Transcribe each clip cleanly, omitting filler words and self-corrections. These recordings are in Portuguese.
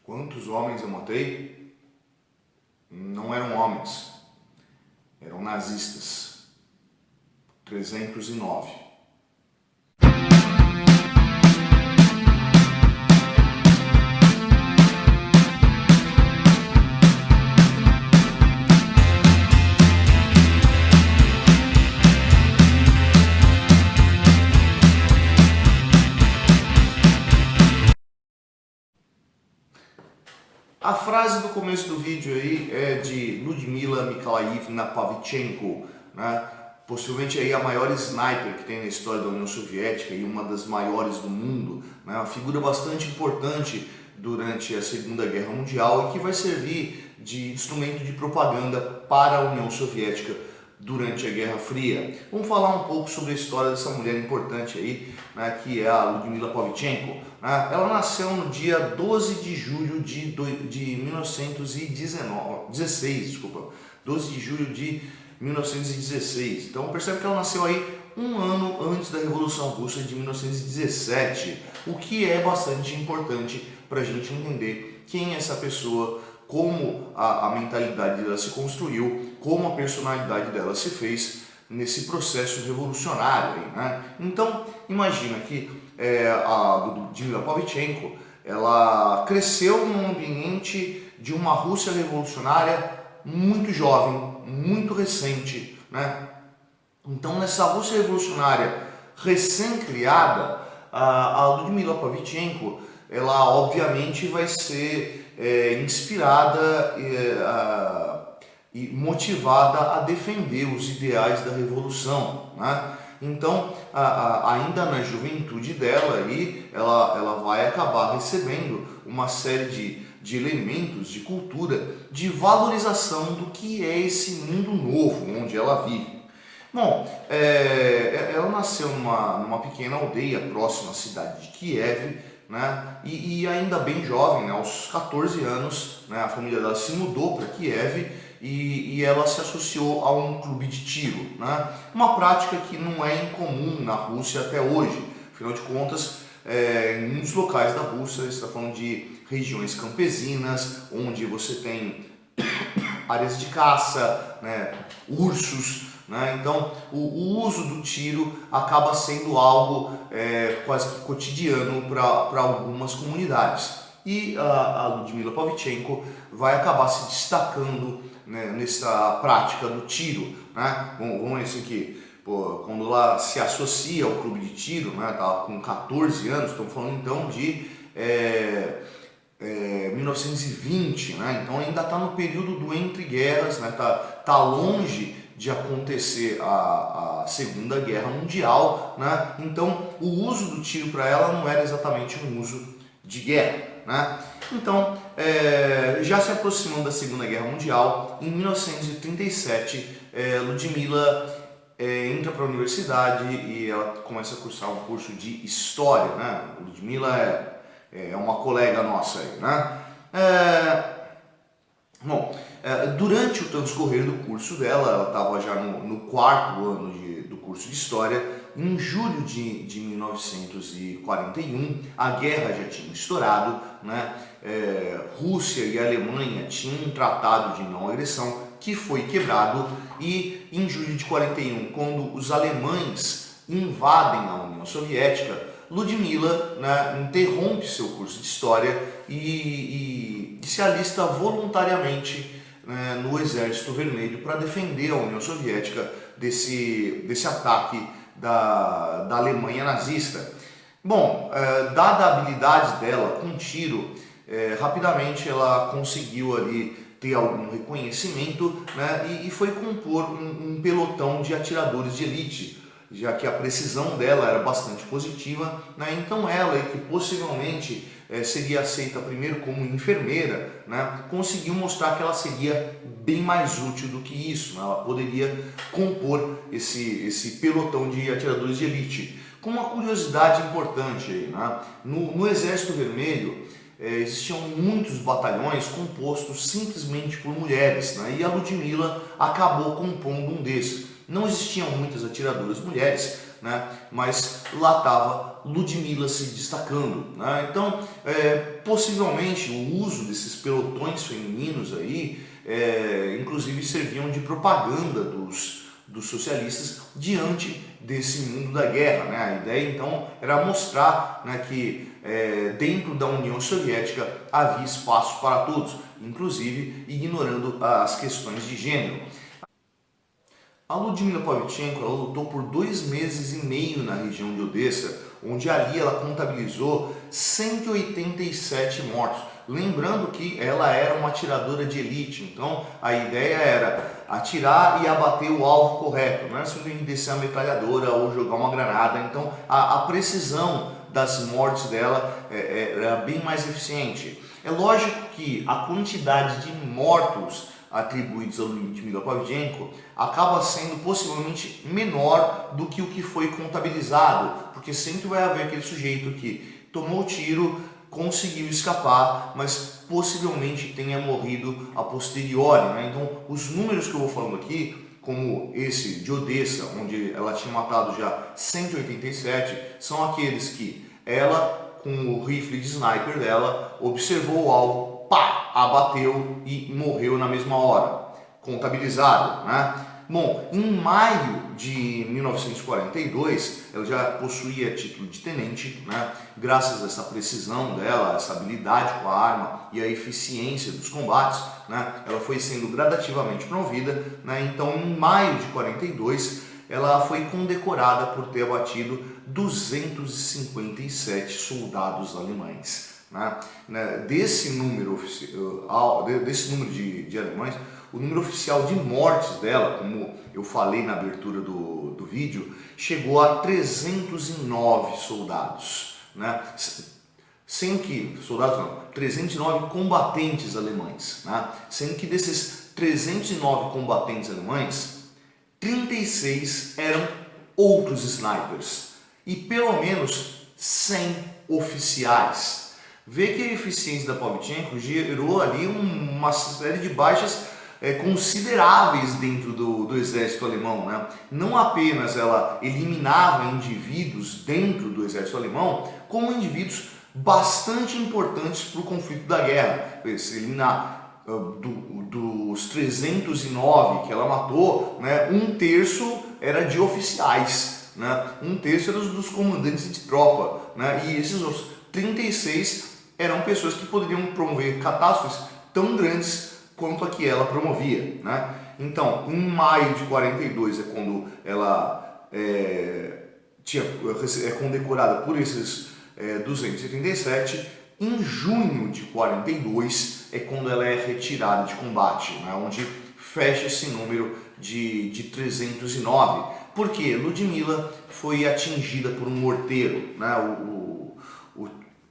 Quantos homens eu matei? Não eram homens, eram nazistas. 309. A frase do começo do vídeo aí é de Ludmila Nikolaevna Pavlichenko, né? Possivelmente aí a maior sniper que tem na história da União Soviética e uma das maiores do mundo, né? Uma figura bastante importante durante a Segunda Guerra Mundial e que vai servir de instrumento de propaganda para a União Soviética durante a Guerra Fria. Vamos falar um pouco sobre a história dessa mulher importante aí, né, que é a Ludmila Pavlichenko. Né? Ela nasceu no dia 12 de julho de 1916, 12 de julho de 1916. Então percebe que ela nasceu aí um ano antes da Revolução Russa de 1917, o que é bastante importante para a gente entender quem é essa pessoa, como a mentalidade dela se construiu, como a personalidade dela se fez nesse processo revolucionário aí, né? Então, imagina que a Ludmila Pavlichenko, ela cresceu num ambiente de uma Rússia revolucionária muito jovem, muito recente, né? Então, nessa Rússia revolucionária recém-criada, a Ludmila Pavlichenko, ela obviamente vai ser inspirada e motivada a defender os ideais da revolução, né? Então, ainda na juventude dela, aí, ela vai acabar recebendo uma série de elementos de cultura, de valorização do que é esse mundo novo onde ela vive. Bom, ela nasceu numa pequena aldeia próxima à cidade de Kiev, né? E ainda bem jovem, né? Aos 14 anos, né? A família dela se mudou para Kiev e ela se associou a um clube de tiro, né? Uma prática que não é incomum na Rússia até hoje. Afinal de contas, em muitos locais da Rússia, você está falando de regiões campesinas, onde você tem áreas de caça, né? Ursos, né? Então o uso do tiro acaba sendo algo quase que cotidiano para algumas comunidades. E a Ludmila Pavlichenko vai acabar se destacando, né, nessa prática do tiro, né? Vamos dizer que quando ela se associa ao clube de tiro, né, tá com 14 anos, estamos falando então de 1920, né? Então ainda está no período do entre guerras, né? Tá longe de acontecer a Segunda Guerra Mundial, né? Então o uso do tiro para ela não era exatamente um uso de guerra, né? Então, já se aproximando da Segunda Guerra Mundial, em 1937, Ludmila entra para a universidade e ela começa a cursar um curso de História, né? Ludmila é uma colega nossa aí, né? Bom, durante o transcorrer do curso dela, ela estava já no quarto ano do curso de História. Em julho de 1941, a guerra já tinha estourado, né? Rússia e Alemanha tinham um tratado de não agressão que foi quebrado, e em julho de 41, quando os alemães invadem a União Soviética, Ludmila, né, interrompe seu curso de História e se alista voluntariamente, né, no Exército Vermelho para defender a União Soviética desse ataque da Alemanha nazista. Bom, dada a habilidade dela com tiro, rapidamente ela conseguiu ali ter algum reconhecimento, né, e foi compor um pelotão de atiradores de elite, já que a precisão dela era bastante positiva, né? Então ela, que possivelmente seria aceita primeiro como enfermeira, né, conseguiu mostrar que ela seria bem mais útil do que isso, né? Ela poderia compor esse pelotão de atiradores de elite. Com uma curiosidade importante aí, né? No Exército Vermelho existiam muitos batalhões compostos simplesmente por mulheres, né? E a Ludmila acabou compondo um desses. Não existiam muitas atiradoras mulheres, né? Mas lá estava Ludmilla se destacando, né? Então, possivelmente o uso desses pelotões femininos aí, inclusive serviam de propaganda dos socialistas diante desse mundo da guerra, né? A ideia então era mostrar, né, que dentro da União Soviética havia espaço para todos, inclusive ignorando as questões de gênero. A Ludmilla Pavlichenko lutou por 2 meses e meio na região de Odessa, onde ali ela contabilizou 187 mortos. Lembrando que ela era uma atiradora de elite, então a ideia era atirar e abater o alvo correto, não era simplesmente descer a metralhadora ou jogar uma granada. Então a precisão das mortes dela era bem mais eficiente. É lógico que a quantidade de mortos atribuídos a Ludmilla Pavlichenko acaba sendo possivelmente menor do que o que foi contabilizado, porque sempre vai haver aquele sujeito que tomou o tiro, conseguiu escapar, mas possivelmente tenha morrido a posteriori, né? Então, os números que eu vou falando aqui, como esse de Odessa, onde ela tinha matado já 187, são aqueles que ela, com o rifle de sniper dela, observou o alvo, pá, abateu e morreu na mesma hora. Contabilizado, né? Bom, em maio de 1942, ela já possuía título de tenente, né? Graças a essa precisão dela, essa habilidade com a arma e a eficiência dos combates, né? Ela foi sendo gradativamente promovida, né? Então, em maio de 42, ela foi condecorada por ter abatido 257 soldados alemães. Desse número de alemães, o número oficial de mortes dela, como eu falei na abertura do vídeo, chegou a 309 soldados, né? Sendo que, 309 combatentes alemães, né? Sendo que desses 309 combatentes alemães, 36 eram outros snipers e pelo menos 100 oficiais. Vê que a eficiência da Pavlichenko gerou ali uma série de baixas consideráveis dentro do exército alemão, né? Não apenas ela eliminava indivíduos dentro do exército alemão, como indivíduos bastante importantes para o conflito da guerra. Se eliminar dos 309 que ela matou, né, 1/3 era de oficiais, né? 1/3 era dos comandantes de tropa, né? E esses outros 36 eram pessoas que poderiam promover catástrofes tão grandes quanto a que ela promovia, né? Então, em maio de 42 é quando ela é condecorada por esses 277. Em junho de 42 é quando ela é retirada de combate, né? Onde fecha esse número de 309. Porque Ludmilla foi atingida por um morteiro, né?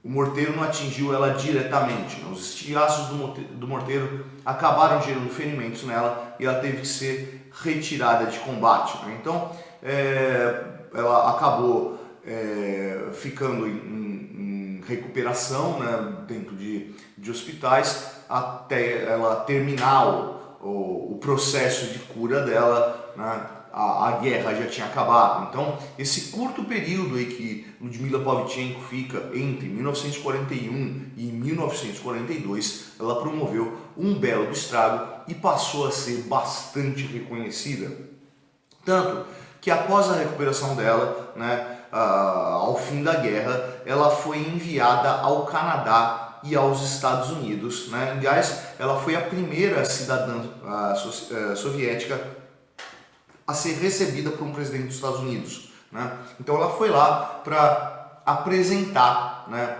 O morteiro não atingiu ela diretamente, né? Os estilhaços do morteiro acabaram gerando ferimentos nela e ela teve que ser retirada de combate, né? Então, ela acabou ficando em recuperação, né, dentro de hospitais até ela terminar o processo de cura dela, né? A guerra já tinha acabado. Então, esse curto período aí que Ludmilla Pavlichenko fica entre 1941 e 1942, ela promoveu um belo estrago e passou a ser bastante reconhecida. Tanto que após a recuperação dela, né, ao fim da guerra, ela foi enviada ao Canadá e aos Estados Unidos, né? Aliás, ela foi a primeira cidadã soviética a ser recebida por um presidente dos Estados Unidos, né? Então ela foi lá para apresentar, né,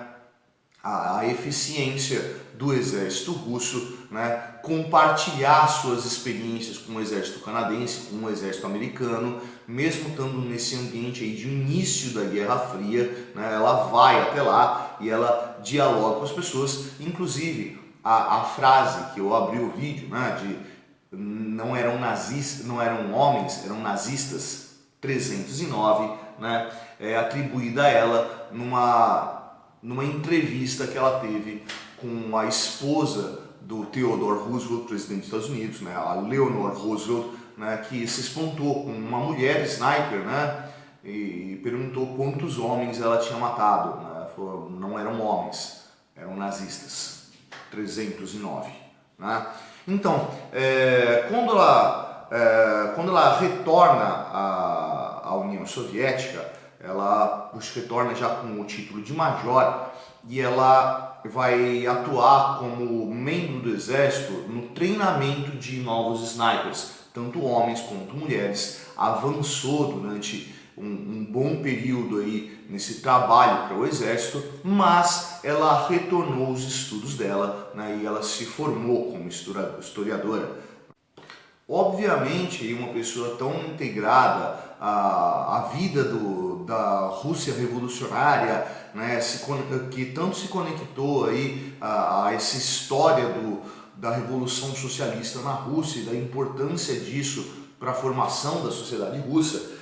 a eficiência do exército russo, né, compartilhar suas experiências com o exército canadense, com o exército americano, mesmo estando nesse ambiente aí de início da Guerra Fria, né? Ela vai até lá e ela dialoga com as pessoas, inclusive a frase que eu abri o vídeo, né, de não eram nazistas, não eram homens, eram nazistas, 309, né, é atribuída a ela numa entrevista que ela teve com a esposa do Theodore Roosevelt, presidente dos Estados Unidos, né, a Leonore Roosevelt, né, que se espantou com uma mulher sniper, né, e perguntou quantos homens ela tinha matado, né? Ela falou, não eram homens, eram nazistas, 309. Né? Então, quando ela retorna à União Soviética, ela retorna já com o título de major e ela vai atuar como membro do exército no treinamento de novos snipers, tanto homens quanto mulheres. Avançou durante um bom período aí nesse trabalho para o exército, mas ela retornou aos estudos dela, né, e ela se formou como historiadora. Obviamente, uma pessoa tão integrada à vida da Rússia revolucionária, né, que tanto se conectou aí a essa história da Revolução Socialista na Rússia e da importância disso para a formação da sociedade russa,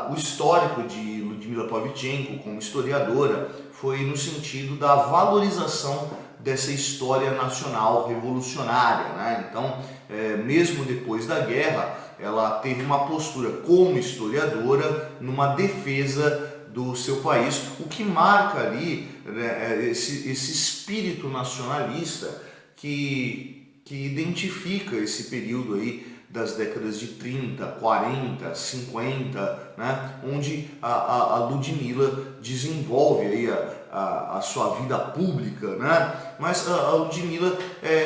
o histórico de Ludmila Pavlichenko como historiadora foi no sentido da valorização dessa história nacional revolucionária, né? Então, mesmo depois da guerra, ela teve uma postura como historiadora numa defesa do seu país, o que marca ali, né, esse espírito nacionalista que identifica esse período aí das décadas de 30, 40, 50, né, onde a Ludmila desenvolve aí a sua vida pública, né? Mas a Ludmila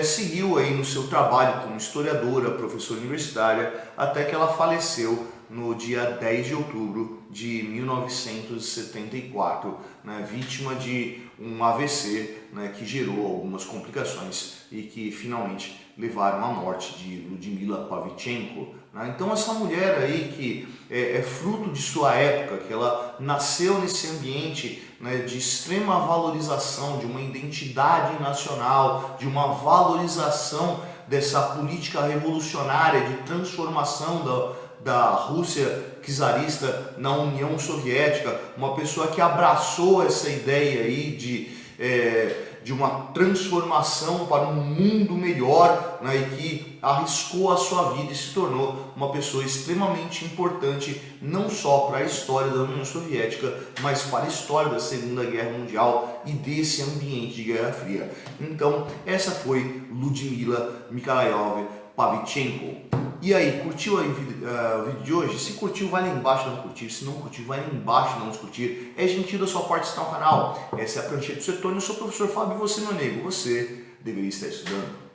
seguiu aí no seu trabalho como historiadora, professora universitária, até que ela faleceu no dia 10 de outubro de 1974, né, vítima de um AVC, né, que gerou algumas complicações e que finalmente levaram à morte de Ludmila Pavlichenko. Né? Então essa mulher aí que é fruto de sua época, que ela nasceu nesse ambiente, né, de extrema valorização de uma identidade nacional, de uma valorização dessa política revolucionária de transformação da Rússia czarista na União Soviética, uma pessoa que abraçou essa ideia aí de uma transformação para um mundo melhor, né, e que arriscou a sua vida e se tornou uma pessoa extremamente importante, não só para a história da União Soviética, mas para a história da Segunda Guerra Mundial e desse ambiente de Guerra Fria. Então, essa foi Ludmila Mikhailovna Pavlichenko. E aí, curtiu aí o vídeo de hoje? Se curtiu, vai lá embaixo não curtir. Se não curtiu, vai lá embaixo não descurtir. É gentil da sua parte estar no canal. Essa é a Prancheta do Setor. Eu sou o professor Fábio e você, meu nego. Você deveria estar estudando.